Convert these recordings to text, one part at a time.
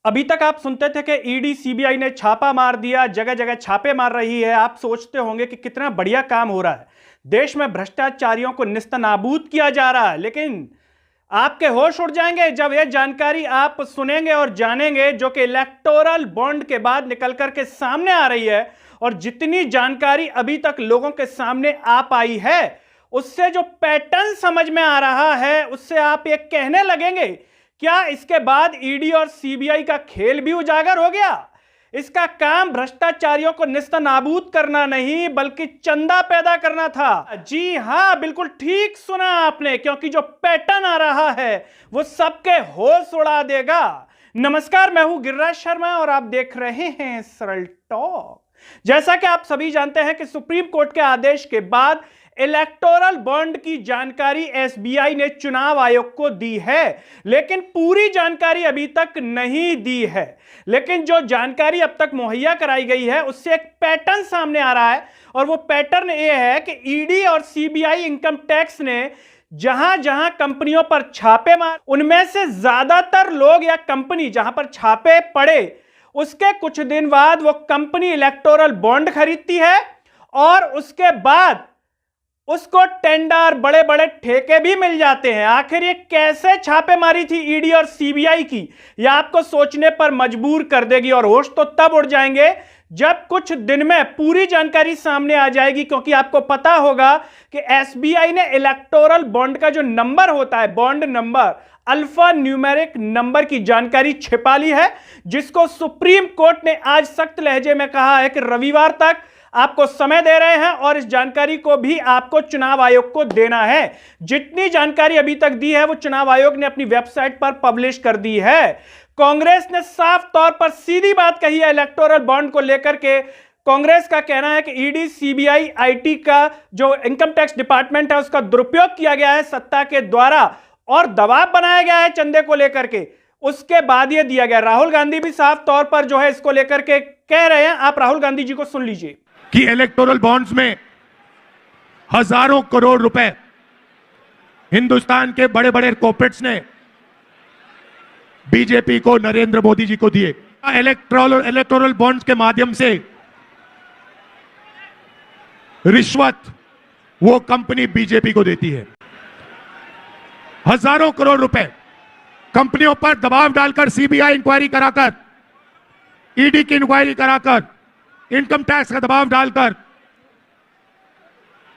अभी तक आप सुनते थे कि ईडी सीबीआई ने छापा मार दिया, जगह जगह छापे मार रही है। आप सोचते होंगे कि कितना बढ़िया काम हो रहा है, देश में भ्रष्टाचारियों को निस्तनाबूद किया जा रहा है। लेकिन आपके होश उड़ जाएंगे जब यह जानकारी आप सुनेंगे और जानेंगे, जो कि इलेक्टोरल बॉन्ड के बाद निकल करके सामने आ रही है। और जितनी जानकारी अभी तक लोगों के सामने आ पाई है, उससे जो पैटर्न समझ में आ रहा है, उससे आप ये कहने लगेंगे, क्या इसके बाद ईडी और सीबीआई का खेल भी उजागर हो गया? इसका काम भ्रष्टाचारियों को निस्तनाबूद करना नहीं, बल्कि चंदा पैदा करना था। जी हां, बिल्कुल ठीक सुना आपने, क्योंकि जो पैटर्न आ रहा है वो सबके होश उड़ा देगा। नमस्कार, मैं हूं गिरिराज शर्मा और आप देख रहे हैं सरल टॉक। जैसा कि आप सभी जानते हैं कि सुप्रीम कोर्ट के आदेश के बाद इलेक्टोरल बॉन्ड की जानकारी एसबीआई ने चुनाव आयोग को दी है, लेकिन पूरी जानकारी अभी तक नहीं दी है। लेकिन जो जानकारी अब तक मुहैया कराई गई है, उससे एक पैटर्न सामने आ रहा है, और वो पैटर्न ये है कि ईडी और सीबीआई इनकम टैक्स ने जहां जहां कंपनियों पर छापे मार, उनमें से ज्यादातर लोग या कंपनी जहां पर छापे पड़े, उसके कुछ दिन बाद वो कंपनी इलेक्टोरल बॉन्ड खरीदती है और उसके बाद उसको टेंडर, बड़े बड़े ठेके भी मिल जाते हैं। आखिर ये कैसे छापेमारी थी ईडी और सीबीआई की, यह आपको सोचने पर मजबूर कर देगी। और होश तो तब उड़ जाएंगे जब कुछ दिन में पूरी जानकारी सामने आ जाएगी, क्योंकि आपको पता होगा कि एसबीआई ने इलेक्टोरल बॉन्ड का जो नंबर होता है, bond number, alpha numeric number की जानकारी छिपा ली है, जिसको सुप्रीम कोर्ट ने आज सख्त लहजे में कहा है कि रविवार तक आपको समय दे रहे हैं और इस जानकारी को भी आपको चुनाव आयोग को देना है। जितनी जानकारी अभी तक दी है वो चुनाव आयोग ने अपनी वेबसाइट पर पब्लिश कर दी है। कांग्रेस ने साफ तौर पर सीधी बात कही है इलेक्टोरल बॉन्ड को लेकर के। कांग्रेस का कहना है कि ईडी, सीबीआई, आईटी का जो इनकम टैक्स डिपार्टमेंट है, उसका दुरुपयोग किया गया है सत्ता के द्वारा और दबाव बनाया गया है चंदे को लेकर के। उसके बाद यह दिया गया। राहुल गांधी भी साफ तौर पर जो है इसको लेकर के कह रहे हैं। आप राहुल गांधी जी को सुन लीजिए कि इलेक्टोरल बॉन्ड्स में हजारों करोड़ रुपए हिंदुस्तान के बड़े बड़े कॉर्पोरेट्स ने बीजेपी को, नरेंद्र मोदी जी को दिए। इलेक्टोरल बॉन्ड्स के माध्यम से रिश्वत वो कंपनी बीजेपी को देती है। हजारों करोड़ रुपए कंपनियों पर दबाव डालकर, सीबीआई इंक्वायरी कराकर, ईडी की इंक्वायरी कराकर, इनकम टैक्स का दबाव डालकर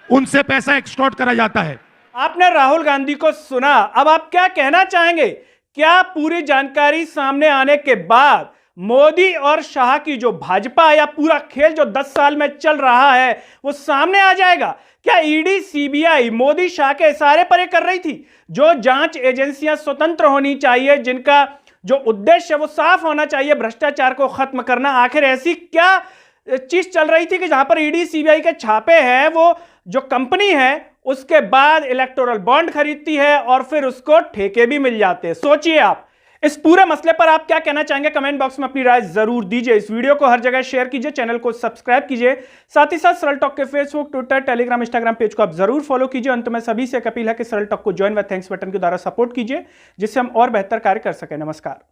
उनसे पैसा एक्सटॉर्ट करा जाता है। आपने राहुल गांधी को सुना। अब आप क्या कहना चाहेंगे? क्या पूरी जानकारी सामने आने के बाद मोदी और शाह की जो भाजपा या पूरा खेल जो 10 साल में चल रहा है वो सामने आ जाएगा? क्या ईडी, सीबीआई मोदी शाह के इशारे पर ये कर रही थी? जो जांच एजेंसियां स्वतंत्र होनी चाहिए, जिनका जो उद्देश्य है वो साफ होना चाहिए, भ्रष्टाचार को खत्म करना, आखिर ऐसी क्या चीज चल रही थी कि जहां पर ईडी सीबीआई के छापे हैं, वो जो कंपनी है उसके बाद इलेक्टोरल बॉन्ड खरीदती है और फिर उसको ठेके भी मिल जाते हैं? सोचिए आप इस पूरे मसले पर आप क्या कहना चाहेंगे? कमेंट बॉक्स में अपनी राय जरूर दीजिए। इस वीडियो को हर जगह शेयर कीजिए, चैनल को सब्सक्राइब कीजिए, साथ ही साथ सरल टॉक के Facebook, Twitter, Telegram, Instagram page को आप जरूर फॉलो कीजिए। अंत में सभी से एक अपील है कि सरल टॉक को ज्वाइन व थैंक्स बटन के द्वारा सपोर्ट कीजिए, जिससे हम और बेहतर कार्य कर सकें। नमस्कार।